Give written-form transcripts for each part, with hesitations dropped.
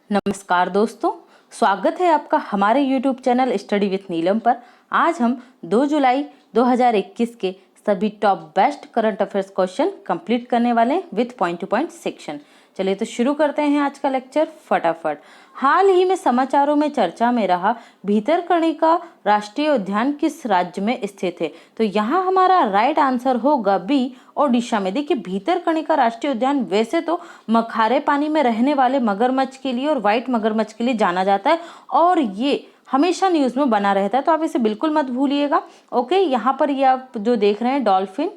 नमस्कार दोस्तों, स्वागत है आपका हमारे YouTube चैनल स्टडी विथ नीलम पर। आज हम 2 जुलाई 2021 के सभी top best current affairs question complete करने वाले हैं with point two point section. चलिए तो शुरू करते हैं आज का लेक्चर फटाफट। हाल ही में समाचारों में चर्चा में रहा भीतरकनिका राष्ट्रीय उद्यान किस राज्य में स्थित है? तो यहाँ हमारा राइट आंसर होगा बी, ओडिशा में। देखिए, भीतरकनिका राष्ट्रीय उद्यान वैसे तो मखारे पानी में रहने वाले मगरमच्छ के लिए और व्हाइट मगरमच्छ के लिए जाना जाता है और ये हमेशा न्यूज में बना रहता है, तो आप इसे बिल्कुल मत भूलिएगा। ओके, यहाँ पर ये आप जो देख रहे हैं डॉल्फिन,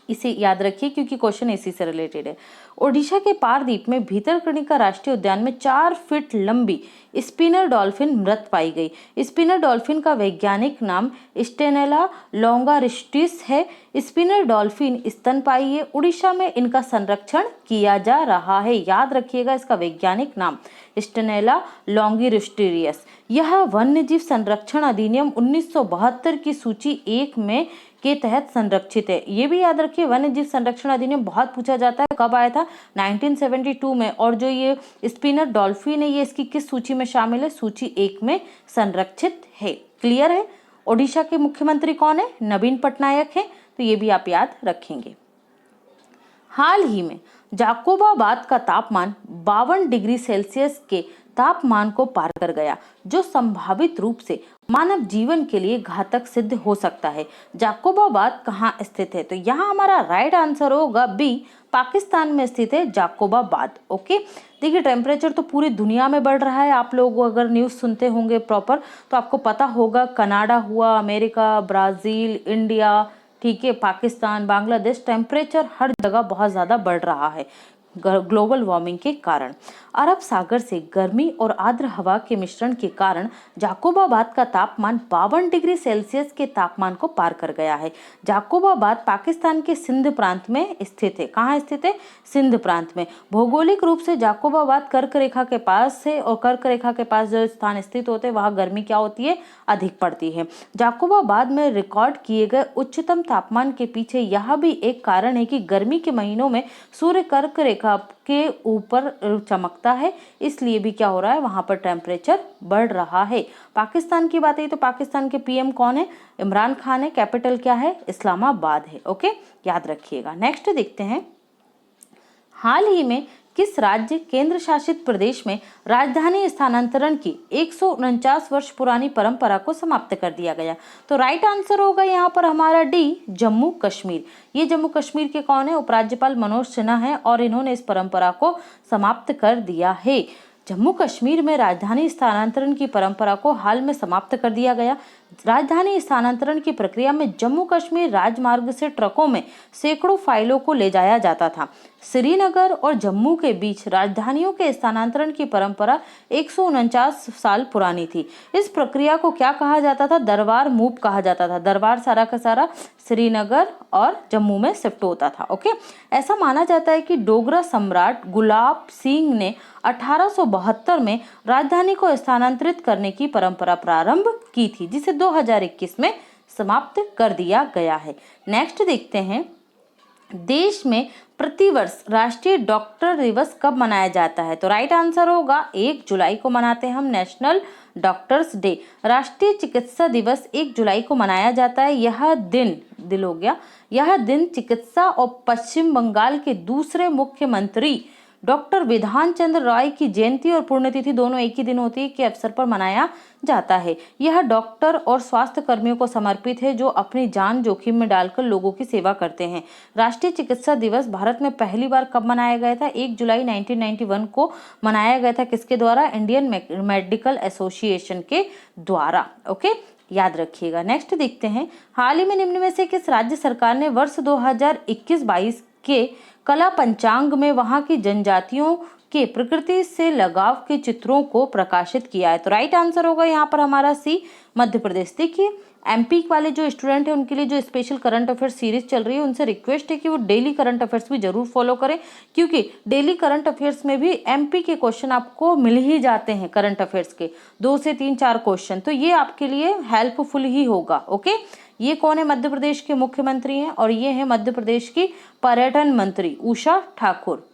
इसे याद रखिए क्योंकि क्वेश्चन इसी से रिलेटेड है। ओडिशा के पारदीप में भीतरकनिका राष्ट्रीय उद्यान में 4 फीट लंबी स्पिनर डॉल्फिन मृत पाई गई। स्पिनर डॉल्फिन का वैज्ञानिक नाम स्टेनेला लोंगारिस्टिस है। स्पिनर डॉल्फिन स्तनपायी है। उड़ीसा में इनका संरक्षण किया जा रहा है। याद रखिएगा इसका वैज्ञानिक नाम स्टेनेला लोंगिरिस्टिस। यह वन्यजीव संरक्षण अधिनियम 1972 की सूची 1 में के तहत संरक्षित है। ये भी याद रखिए, वन्य जीव संरक्षण अधिनियम बहुत पूछा जाता है। कब आया था? 1972 में। और जो ये स्पिनर डॉल्फिन है, ये इसकी किस सूची में शामिल है? सूची 1 में संरक्षित है। क्लियर है? ओडिशा के मुख्यमंत्री कौन है? नवीन पटनायक है। तो ये भी आप याद रखेंगे। हाल ही में जाकोबाबाद का तापमान 52 डिग्री सेल्सियस के तापमान को पार कर गया, जो संभावित रूप से मानव जीवन के लिए घातक सिद्ध हो सकता है। जाकोबाबाद कहाँ स्थित है? तो यहाँ हमारा राइट आंसर होगा बी, पाकिस्तान में स्थित है जाकोबाबाद। ओके, देखिए टेम्परेचर तो पूरी दुनिया में बढ़ रहा है। आप लोग अगर न्यूज़ सुनते होंगे प्रॉपर तो आपको पता होगा, कनाडा हुआ, अमेरिका, ब्राज़ील, इंडिया, ठीक है, पाकिस्तान, बांग्लादेश, टेम्परेचर हर जगह बहुत ज़्यादा बढ़ रहा है ग्लोबल वार्मिंग के कारण। अरब सागर से गर्मी और आर्द्र हवा के मिश्रण के कारण जाकोबाबाद का तापमान 52 डिग्री सेल्सियस के तापमान को पार कर गया है। जाकोबाबाद पाकिस्तान के सिंध प्रांत में स्थित है। कहाँ स्थित है? सिंध प्रांत में। भौगोलिक रूप से जाकोबाबाद कर्क रेखा के पास है और कर्क रेखा के पास जो स्थान स्थित होते हैं वहाँ गर्मी क्या होती है? अधिक पड़ती है। जाकोबाबाद में रिकॉर्ड किए गए उच्चतम तापमान के पीछे यह भी एक कारण है कि गर्मी के महीनों में सूर्य कर्क रेखा के ऊपर चमकता है, इसलिए भी क्या हो रहा है? वहां पर टेम्परेचर बढ़ रहा है। पाकिस्तान की बात है तो पाकिस्तान के पीएम कौन है? इमरान खान है। कैपिटल क्या है? इस्लामाबाद है। ओके, याद रखिएगा। नेक्स्ट देखते हैं, हाल ही में किस राज्य केंद्र शासित प्रदेश में राजधानी स्थानांतरण की 149 वर्ष पुरानी परंपरा को समाप्त कर दिया गया? तो राइट आंसर होगा यहाँ पर हमारा डी, जम्मू कश्मीर। ये जम्मू कश्मीर के कौन है? उपराज्यपाल मनोज सिन्हा है और इन्होंने इस परंपरा को समाप्त कर दिया है। जम्मू कश्मीर में राजधानी स्थानांतरण की परंपरा को हाल में समाप्त कर दिया गया। राजधानी स्थानांतरण की प्रक्रिया में जम्मू कश्मीर राजमार्ग से ट्रकों में सैकड़ों फाइलों को ले जाया जाता था। श्रीनगर और जम्मू के बीच राजधानियों के स्थानांतरण की परंपरा 149 साल पुरानी थी। इस प्रक्रिया को क्या कहा जाता था? दरबार मूव कहा जाता था। दरबार सारा का सारा श्रीनगर और जम्मू में शिफ्ट होता था। ओके, ऐसा माना जाता है कि डोगरा सम्राट गुलाब सिंह ने 1872 में राजधानी को स्थानांतरित करने की परंपरा प्रारंभ की थी, जिसे 2021 में समाप्त कर दिया गया है। नेक्स्ट देखते हैं, देश में प्रतिवर्ष राष्ट्रीय डॉक्टर दिवस कब मनाया जाता है? तो राइट आंसर होगा 1 जुलाई को मनाते हैं हम नेशनल डॉक्टर्स डे। राष्ट्रीय चिकित्सा दिवस 1 जुलाई को मनाया जाता है। यह दिन चिकित्सा और पश्चिम बंगाल के दूसरे मुख्यमंत्री डॉक्टर विधान चंद्र राय की जयंती और पुण्यतिथि दोनों एक ही दिन होती है के अवसर पर मनाया जाता है। यह डॉक्टर और स्वास्थ्य कर्मियों को समर्पित है जो अपनी जान जोखिम में डालकर लोगों की सेवा करते हैं। राष्ट्रीय चिकित्सा दिवस भारत में पहली बार कब मनाया गया था? 1 जुलाई 1991 को मनाया गया था। किसके द्वारा? इंडियन मेडिकल एसोसिएशन के द्वारा। ओके, याद रखिएगा। नेक्स्ट देखते हैं, हाल ही में निम्न में से किस राज्य सरकार ने वर्ष 2021-22 के कला पंचांग में वहां की जनजातियों के प्रकृति से लगाव के चित्रों को प्रकाशित किया है? तो राइट आंसर होगा यहाँ पर हमारा सी, मध्य प्रदेश। देखिए, एमपी वाले जो स्टूडेंट हैं उनके लिए जो स्पेशल करंट अफेयर्स सीरीज चल रही है, उनसे रिक्वेस्ट है कि वो डेली करंट अफेयर्स भी जरूर फॉलो करें, क्योंकि डेली करंट अफेयर्स में भी एमपी के क्वेश्चन आपको मिल ही जाते हैं। करंट अफेयर्स के 2 से 3-4 क्वेश्चन, तो ये आपके लिए हेल्पफुल ही होगा। ओके, ये कौन है? मध्य प्रदेश के मुख्यमंत्री हैं और ये है मध्य प्रदेश की पर्यटन मंत्री उषा ठाकुर।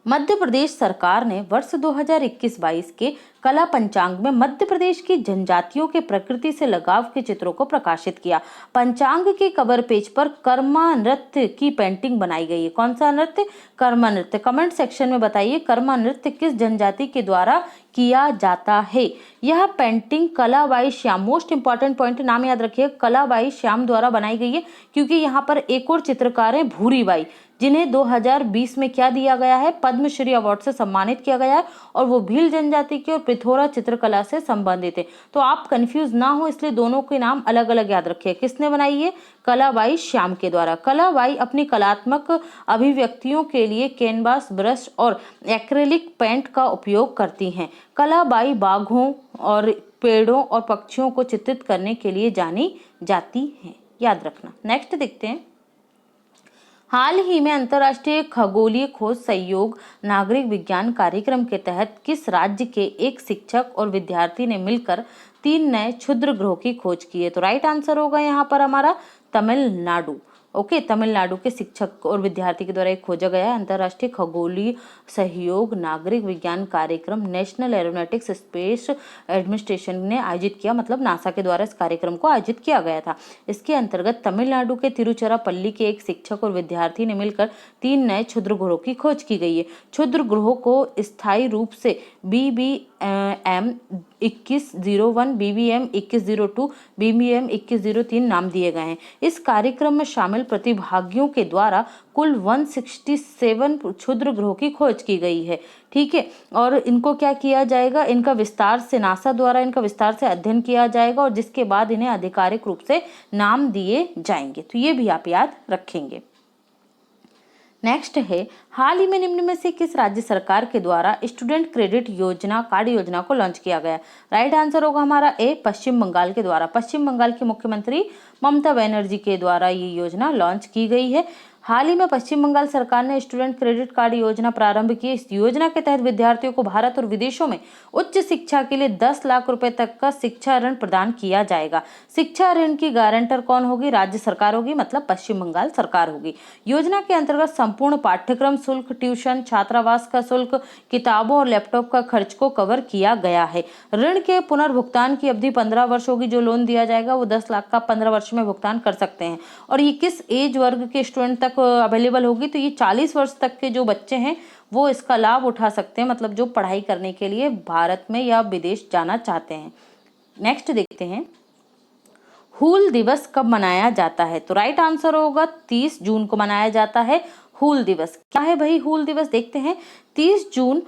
मध्य प्रदेश सरकार ने वर्ष 2021-22 के कला पंचांग में मध्य प्रदेश की जनजातियों के प्रकृति से लगाव के चित्रों को प्रकाशित किया। पंचांग के कवर पेज पर कर्मा नृत्य की पेंटिंग बनाई गई है। कौन सा नृत्य? कर्मा नृत्य। कमेंट सेक्शन में बताइए कर्मा नृत्य किस जनजाति के द्वारा किया जाता है। यह painting Kalabai Shyam, most important point नाम याद रखिए, कलाबाई श्याम द्वारा बनाई गई है, क्योंकि यहाँ पर एक और चित्रकार है भूरीबाई, जिन्हें 2020 में क्या दिया गया है? पद्मश्री अवार्ड से सम्मानित किया गया है, और वो भील जनजाति के और पिथौरा चित्रकला से संबंधित है। तो आप कंफ्यूज ना हो, इसलिए दोनों के नाम अलग अलग याद रखिए। किसने बनाई है? कलाबाई श्याम के द्वारा। कलाबाई अपनी कलात्मक अभिव्यक्तियों के लिए कैनवास, ब्रश और एक्रेलिक पेंट का उपयोग करती हैं। कलाबाई बाघों और पेड़ों और पक्षियों को चित्रित करने के लिए जानी जाती हैं, याद रखना। नेक्स्ट देखते हैं। हाल ही में अंतर्राष्ट्रीय खगोलीय खोज सहयोग नागरिक विज्ञान कार्यक्रम के तहत किस राज्य के एक शिक्षक और विद्यार्थी ने मिलकर 3 नए क्षुद्र ग्रहों की खोज की है? तो राइट आंसर होगा यहाँ पर हमारा तमिलनाडु। ओके, तमिलनाडु के शिक्षक और विद्यार्थी के द्वारा एक खोजा गया है। अंतर्राष्ट्रीय खगोलीय सहयोग नागरिक विज्ञान कार्यक्रम नेशनल एरोनॉटिक्स स्पेस एडमिनिस्ट्रेशन ने आयोजित किया, मतलब नासा के द्वारा इस कार्यक्रम को आयोजित किया गया था। इसके अंतर्गत तमिलनाडु के तिरुचिरापल्ली के एक शिक्षक और विद्यार्थी ने मिलकर 3 नए क्षुद्र ग्रहों की खोज की गई है। क्षुद्र ग्रहों को स्थायी रूप से BBM 2101, BBM 2102, BBM 2103 नाम दिए गए हैं। इस कार्यक्रम में शामिल प्रतिभागियों के द्वारा कुल 167 क्षुद्र ग्रहों की खोज की गई है। ठीक है, और इनको क्या किया जाएगा? इनका विस्तार से नासा द्वारा इनका विस्तार से अध्ययन किया जाएगा, और जिसके बाद इन्हें आधिकारिक रूप से नाम दिए जाएंगे। तो ये भी आप याद रखेंगे। नेक्स्ट है, हाल ही में निम्न में से किस राज्य सरकार के द्वारा स्टूडेंट क्रेडिट योजना कार्ड योजना को लॉन्च किया गया? राइट आंसर होगा हमारा ए, पश्चिम बंगाल के द्वारा। पश्चिम बंगाल की मुख्यमंत्री ममता बनर्जी के द्वारा ये योजना लॉन्च की गई है। हाल ही में पश्चिम बंगाल सरकार ने स्टूडेंट क्रेडिट कार्ड योजना प्रारंभ की। इस योजना के तहत विद्यार्थियों को भारत और विदेशों में उच्च शिक्षा के लिए 10 लाख रुपए तक का शिक्षा ऋण प्रदान किया जाएगा। शिक्षा ऋण की गारंटर कौन होगी? राज्य सरकार होगी, मतलब पश्चिम बंगाल सरकार होगी। योजना के अंतर्गत संपूर्ण पाठ्यक्रम शुल्क, ट्यूशन, छात्रावास का शुल्क, किताबों और लैपटॉप का खर्च को कवर किया गया है। ऋण के पुनर्भुगतान की अवधि 15 वर्ष होगी। जो लोन दिया जाएगा वो 10 लाख का 15 वर्ष में भुगतान कर सकते हैं। और ये किस एज वर्ग के स्टूडेंट तक अवेलेबल होगी? तो ये 40 वर्ष तक के जो बच्चे हैं वो इसका लाभ उठा सकते हैं, मतलब जो पढ़ाई करने के लिए भारत में या विदेश जाना चाहते हैं। नेक्स्ट देखते हैं, हूल दिवस कब मनाया जाता है? तो राइट आंसर होगा 30 जून को मनाया जाता है हूल दिवस। क्या है भाई हूल दिवस? देखते हैं। 30 जून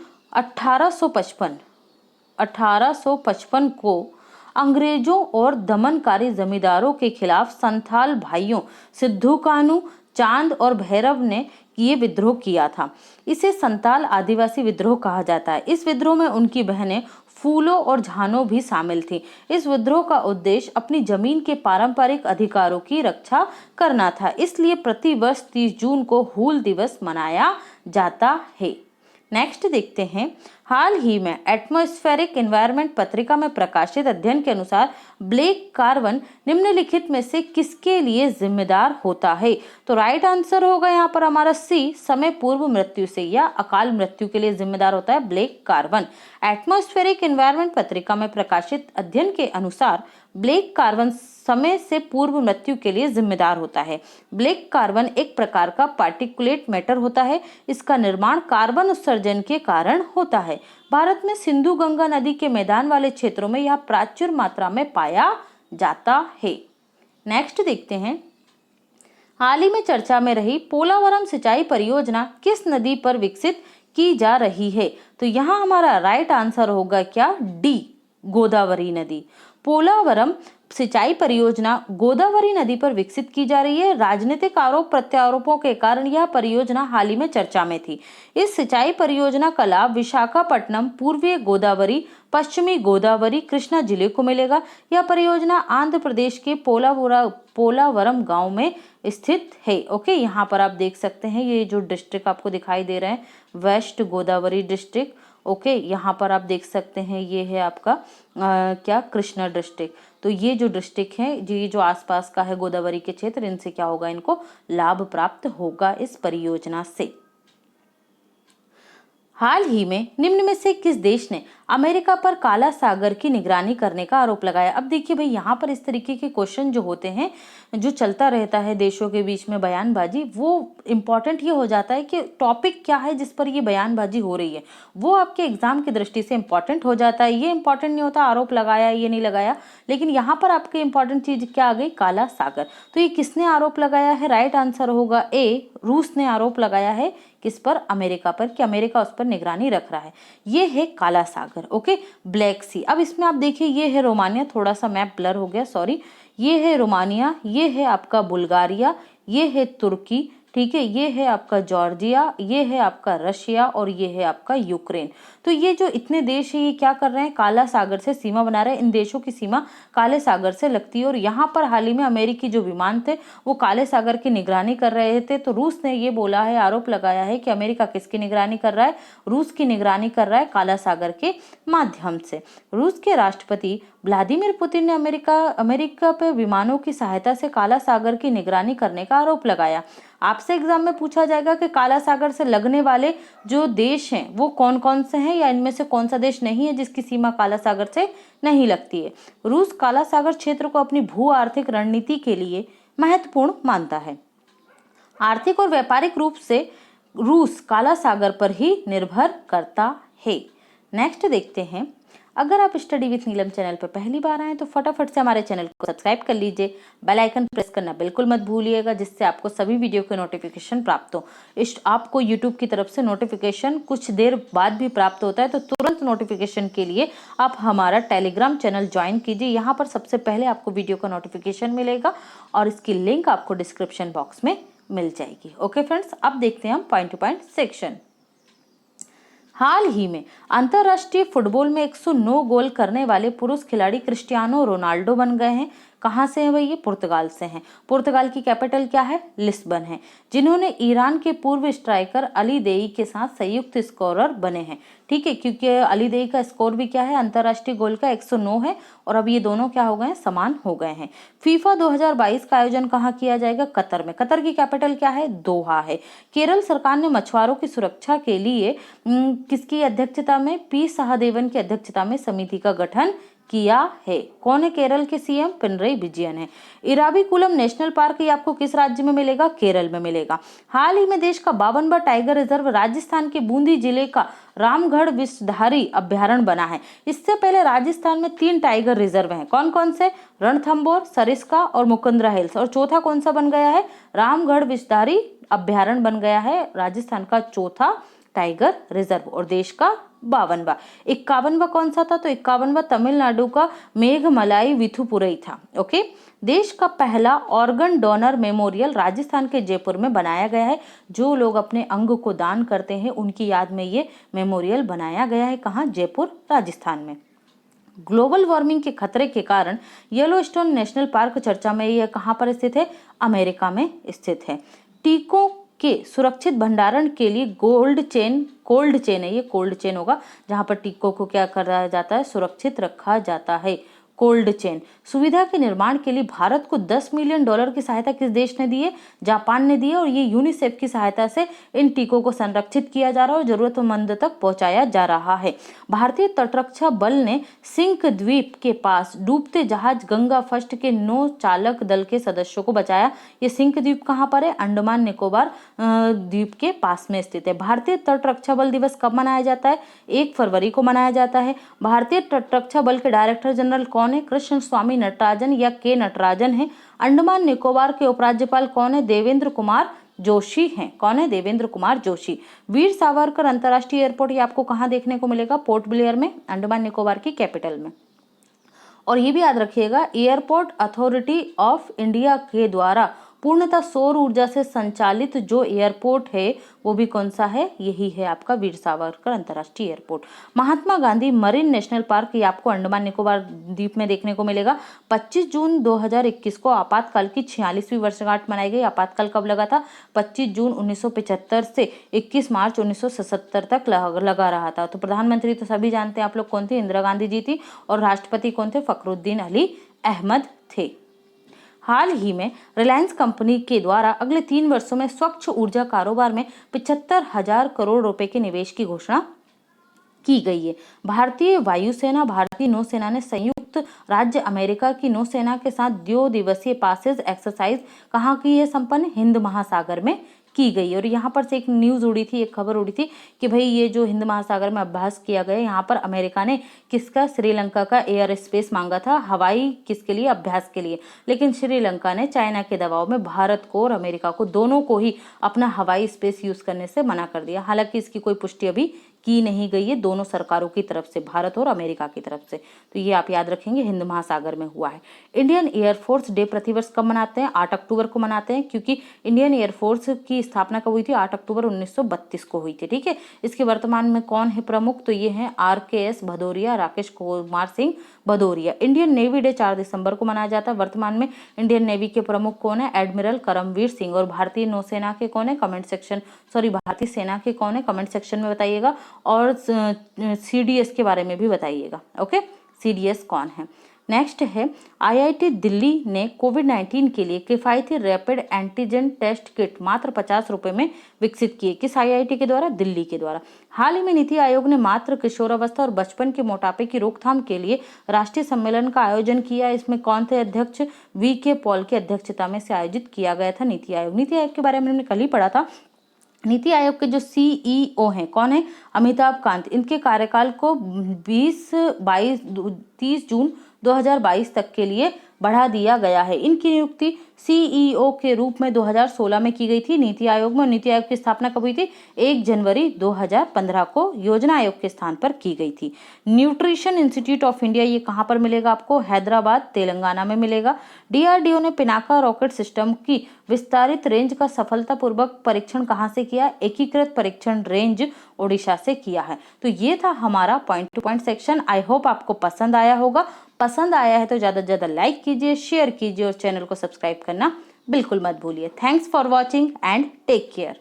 1855 को अंग्रेजों और दमनकारी जमींदारों के खिलाफ संथाल भाइयों सिद्धू कान्हू, चांद और भैरव ने ये विद्रोह किया था। इसे संताल आदिवासी विद्रोह कहा जाता है। इस विद्रोह में उनकी बहनें फूलो और झानो भी शामिल थी। इस विद्रोह का उद्देश्य अपनी जमीन के पारंपरिक अधिकारों की रक्षा करना था। इसलिए प्रतिवर्ष 30 जून को हूल दिवस मनाया जाता है। नेक्स्ट देखते हैं, हाल ही में एटमॉस्फेरिक एनवायरनमेंट पत्रिका में प्रकाशित अध्ययन के अनुसार ब्लैक कार्बन निम्नलिखित में से किसके लिए जिम्मेदार होता है? तो राइट आंसर होगा यहाँ पर हमारा सी, समय पूर्व मृत्यु से या अकाल मृत्यु के लिए जिम्मेदार होता है ब्लैक कार्बन। एटमॉस्फेरिक एनवायरनमेंट पत्रिका में प्रकाशित अध्ययन के अनुसार ब्लैक कार्बन समय से पूर्व मृत्यु के लिए जिम्मेदार होता है। ब्लैक कार्बन एक प्रकार का पार्टिकुलेट मैटर होता है। इसका निर्माण कार्बन उत्सर्जन के कारण होता है। भारत में सिंधु गंगा नदी के मैदान वाले क्षेत्रों में यह प्रचुर मात्रा में पाया जाता है। नेक्स्ट देखते हैं, हाल ही में चर्चा में रही पोलावरम सिंचाई परियोजना किस नदी पर विकसित की जा रही है? तो यहाँ हमारा राइट आंसर होगा क्या? डी, गोदावरी नदी। पोलावरम सिंचाई परियोजना गोदावरी नदी पर विकसित की जा रही है। राजनीतिक आरोप प्रत्यारोपों के कारण यह परियोजना हाल ही में चर्चा में थी। इस सिंचाई परियोजना का लाभ विशाखापट्टनम, पूर्वी गोदावरी, पश्चिमी गोदावरी, कृष्णा जिले को मिलेगा। यह परियोजना आंध्र प्रदेश के पोलावरम गांव में स्थित है। ओके, यहाँ पर आप देख सकते हैं ये जो डिस्ट्रिक्ट आपको दिखाई दे रहे हैं, वेस्ट गोदावरी डिस्ट्रिक्ट। ओके, यहाँ पर आप देख सकते हैं ये है आपका क्या, कृष्णा डिस्ट्रिक्ट। तो ये जो डिस्ट्रिक्ट है, ये जो आसपास का है गोदावरी के क्षेत्र, इनसे क्या होगा, इनको लाभ प्राप्त होगा इस परियोजना से। हाल ही में निम्न में से किस देश ने अमेरिका पर काला सागर की निगरानी करने का आरोप लगाया? अब देखिए भाई, यहाँ पर इस तरीके के क्वेश्चन जो होते हैं, जो चलता रहता है देशों के बीच में बयानबाजी, वो इम्पॉर्टेंट ये हो जाता है कि टॉपिक क्या है जिस पर ये बयानबाजी हो रही है, वो आपके एग्जाम की दृष्टि से इम्पॉर्टेंट हो जाता है। ये इम्पॉर्टेंट नहीं होता आरोप लगाया ये नहीं लगाया, लेकिन यहाँ पर आपकी इम्पॉर्टेंट चीज क्या आ गई? काला सागर। तो ये किसने आरोप लगाया है? राइट आंसर होगा ए, रूस ने आरोप लगाया है। किस पर? अमेरिका पर, कि अमेरिका उस पर निगरानी रख रहा है। ये है काला सागर। ओके, ब्लैक सी। अब इसमें आप देखिए, ये है रोमानिया, थोड़ा सा मैप ब्लर हो गया, सॉरी। ये है रोमानिया, ये है आपका बुल्गारिया, ये है तुर्की, ठीक है, ये है आपका जॉर्जिया, ये है आपका रशिया और ये है आपका यूक्रेन। तो ये जो इतने देश है, ये क्या कर रहे हैं? काला सागर से सीमा बना रहे हैं। इन देशों की सीमा काले सागर से लगती है और यहाँ पर हाल ही में अमेरिकी जो विमान थे वो काले सागर की निगरानी कर रहे थे। तो रूस ने ये बोला है, आरोप लगाया है कि अमेरिका किसकी निगरानी कर रहा है? रूस की निगरानी कर रहा है काला सागर के माध्यम से। रूस के राष्ट्रपति व्लादिमीर पुतिन ने अमेरिका पे विमानों की सहायता से काला सागर की निगरानी करने का आरोप लगाया। आपसे एग्जाम में पूछा जाएगा कि काला सागर से लगने वाले जो देश हैं वो कौन कौन से हैं, या इनमें से कौन सा देश नहीं है जिसकी सीमा काला सागर से नहीं लगती है। रूस काला सागर क्षेत्र को अपनी भू आर्थिक रणनीति के लिए महत्वपूर्ण मानता है। आर्थिक और व्यापारिक रूप से रूस काला सागर पर ही निर्भर करता है। नेक्स्ट देखते हैं, अगर आप स्टडी विथ नीलम चैनल पर पहली बार आए तो फटाफट से हमारे चैनल को सब्सक्राइब कर लीजिए, बेल आइकन प्रेस करना बिल्कुल मत भूलिएगा, जिससे आपको सभी वीडियो के नोटिफिकेशन प्राप्त हो। आपको यूट्यूब की तरफ से नोटिफिकेशन कुछ देर बाद भी प्राप्त होता है, तो तुरंत नोटिफिकेशन के लिए आप हमारा टेलीग्राम चैनल ज्वाइन कीजिए। यहाँ पर सबसे पहले आपको वीडियो का नोटिफिकेशन मिलेगा और इसकी लिंक आपको डिस्क्रिप्शन बॉक्स में मिल जाएगी। ओके फ्रेंड्स, अब देखते हैं हम पॉइंट टू पॉइंट सेक्शन। हाल ही में अंतरराष्ट्रीय फुटबॉल में 109 गोल करने वाले पुरुष खिलाड़ी क्रिस्टियानो रोनाल्डो बन गए हैं। कहाँ से हैं भाई? ये पुर्तगाल से हैं। पुर्तगाल की कैपिटल क्या है? लिस्बन है। जिन्होंने ईरान के पूर्व स्ट्राइकर अली देई के साथ संयुक्त स्कोरर बने हैं। ठीक है, क्योंकि अली देई का स्कोर भी क्या है? अंतरराष्ट्रीय गोल का 109 है और अब ये दोनों क्या हो गए हैं? समान हो गए हैं। फीफा 2022 का आयोजन कहाँ किया जाएगा? कतर में। कतर की कैपिटल क्या है? दोहा है। केरल सरकार ने मछुआरों की सुरक्षा के लिए किसकी अध्यक्षता में? पी सहदेवन की अध्यक्षता में समिति का गठन किया है। कौन है केरल के सीएम? पिनरई विजयन है। इराविकुलम नेशनल पार्क ये आपको किस राज्य में मिलेगा? केरल में मिलेगा। हाल ही में देश का 52वां टाइगर रिजर्व राजस्थान के बूंदी जिले का रामगढ़ विषधारी अभ्यारण्य बना है। इससे पहले राजस्थान में 3 टाइगर रिजर्व हैं। कौन कौन से? रणथंभौर, सरिस्का और मुकुंदरा हिल्स। और चौथा कौन सा बन गया है? रामगढ़ विषधारी अभ्यारण्य बन गया है, राजस्थान का चौथा टाइगर रिजर्व और देश का 52वां। 51वां कौन सा था? तो 51वां तमिलनाडु का मेघमलाई विथुपुरई था। ओके, देश का पहला ऑर्गन डोनर मेमोरियल राजस्थान के जयपुर में बनाया गया है। जो लोग अपने अंग को दान करते हैं उनकी याद में ये मेमोरियल बनाया गया है। कहाँ? जयपुर, राजस्थान में। ग्लोबल वार्मिंग के खतरे के कारण येलोस्टोन नेशनल पार्क चर्चा में, यह कहाँ पर स्थित है? अमेरिका में स्थित है। टीकों के सुरक्षित भंडारण के लिए कोल्ड चेन है, ये कोल्ड चेन होगा जहां पर टीकों को क्या करा जाता है? सुरक्षित रखा जाता है। कोल्ड चेन सुविधा के निर्माण के लिए भारत को $10 मिलियन की सहायता किस देश ने दी है? जापान ने दी है। और ये यूनिसेफ की सहायता से इन टीकों को संरक्षित किया जा रहा है और जरूरतमंद तक पहुंचाया जा रहा है। भारतीय तटरक्षा बल ने सिंक द्वीप के पास डूबते जहाज गंगा फर्स्ट के 9 चालक दल के सदस्यों को बचाया। ये सिंक द्वीप कहाँ पर है? अंडमान निकोबार द्वीप के पास में स्थित है। भारतीय तटरक्षा बल दिवस कब मनाया जाता है? 1 फरवरी को मनाया जाता है। भारतीय तटरक्षा बल के डायरेक्टर जनरल कौन है? कृष्ण स्वामी नटराजन या के नटराजन है। अंडमान निकोबार के उपराज्यपाल कौन है? देवेंद्र कुमार जोशी हैं। कौन है? देवेंद्र कुमार जोशी। वीर सावरकर अंतर्राष्ट्रीय एयरपोर्ट ये आपको कहाँ देखने को मिलेगा? पोर्ट ब्लेयर में, अंडमान निकोबार की कैपिटल में। और ये भी याद रखिएगा, एयरपोर्ट अथॉरिटी ऑफ इंडिया के द्वारा पूर्णतः सौर ऊर्जा से संचालित जो एयरपोर्ट है वो भी कौन सा है? यही है आपका वीर सावरकर अंतर्राष्ट्रीय airport. Mahatma Gandhi marine national park ये आपको अंडमान निकोबार द्वीप में देखने को मिलेगा। 25 जून 2021 को आपातकाल की 46वीं वर्षगांठ मनाई गई। आपातकाल कब लगा था? 25 जून 1975 से 21 मार्च 1977 तक लगा रहा था। तो प्रधानमंत्री तो सभी जानते हैं आप लोग कौन थे? इंदिरा गांधी जी थी। और राष्ट्रपति कौन थे? फखरुद्दीन अली अहमद थे। हाल ही में रिलायंस कंपनी के द्वारा अगले 3 वर्षों में स्वच्छ ऊर्जा कारोबार में 75,000 करोड़ रुपए के निवेश की घोषणा की गई है। भारतीय वायुसेना, भारतीय नौसेना ने संयुक्त राज्य अमेरिका की नौसेना के साथ 2 दिवसीय पासेज एक्सरसाइज कहाँ की है संपन्न? हिंद महासागर में की गई। और यहाँ पर से एक न्यूज उड़ी थी, एक खबर उड़ी थी कि भाई ये जो हिंद महासागर में अभ्यास किया गया, यहाँ पर अमेरिका ने किसका? श्रीलंका का एयर स्पेस मांगा था, हवाई किसके लिए? अभ्यास के लिए। लेकिन श्रीलंका ने चाइना के दबाव में भारत को और अमेरिका को, दोनों को ही अपना हवाई स्पेस यूज करने से मना कर दिया। हालांकि इसकी कोई पुष्टि अभी की नहीं गई है दोनों सरकारों की तरफ से, भारत और अमेरिका की तरफ से। तो ये आप याद रखेंगे, हिंद महासागर में हुआ है। इंडियन एयरफोर्स डे प्रतिवर्ष कब मनाते हैं? 8 अक्टूबर को मनाते हैं, क्योंकि इंडियन एयरफोर्स की स्थापना कब हुई थी? 8 अक्टूबर 1932 को हुई थी। ठीक है, इसके वर्तमान में कौन है प्रमुख? तो ये हैं RKS Bhadauria, Rakesh Kumar Singh Bhadauria. Indian navy day 4 दिसंबर को मनाया जाता है। वर्तमान में इंडियन नेवी के प्रमुख कौन है? एडमिरल करमवीर सिंह। और भारतीय नौसेना के कौन है? भारतीय सेना के कौन है? कमेंट सेक्शन में बताइएगा। और CDS के बारे में भी बताइएगा। ओके, CDS कौन है? नेक्स्ट है, IIT दिल्ली ने कोविड-19 के लिए किफायती रैपिड एंटीजन टेस्ट किट मात्र 50 रुपए में विकसित किए। किस IIT के द्वारा? दिल्ली के द्वारा। हाल ही में नीति आयोग ने मात्र किशोरावस्था और बचपन के मोटापे की रोकथाम के लिए राष्ट्रीय सम्मेलन का आयोजन किया। इसमें कौन थे अध्यक्ष? VK पॉल की अध्यक्षता में से आयोजित किया गया था नीति आयोग। नीति आयोग के बारे में हमने कल ही पढ़ा था। नीति आयोग के जो CEO हैं कौन है? अमिताभ कांत। इनके कार्यकाल को 30 जून 2022 तक के लिए बढ़ा दिया गया है। इनकी नियुक्ति CEO के रूप में 2016 में की गई थी नीति आयोग में। नीति आयोग की स्थापना कब हुई थी? 1 जनवरी 2015 को योजना आयोग के स्थान पर की गई थी। न्यूट्रिशन इंस्टीट्यूट ऑफ इंडिया, ये कहाँ पर मिलेगा आपको? हैदराबाद, तेलंगाना में मिलेगा। DRDO ने पिनाका रॉकेट सिस्टम की विस्तारित रेंज का सफलतापूर्वक परीक्षण कहाँ से किया? एकीकृत परीक्षण रेंज ओडिशा से किया है। तो ये था हमारा point two point section. I hope आपको पसंद आया होगा। पसंद आया है तो ज़्यादा से ज़्यादा लाइक कीजिए, शेयर कीजिए और चैनल को सब्सक्राइब करना बिल्कुल मत भूलिए। Thanks for watching and take care.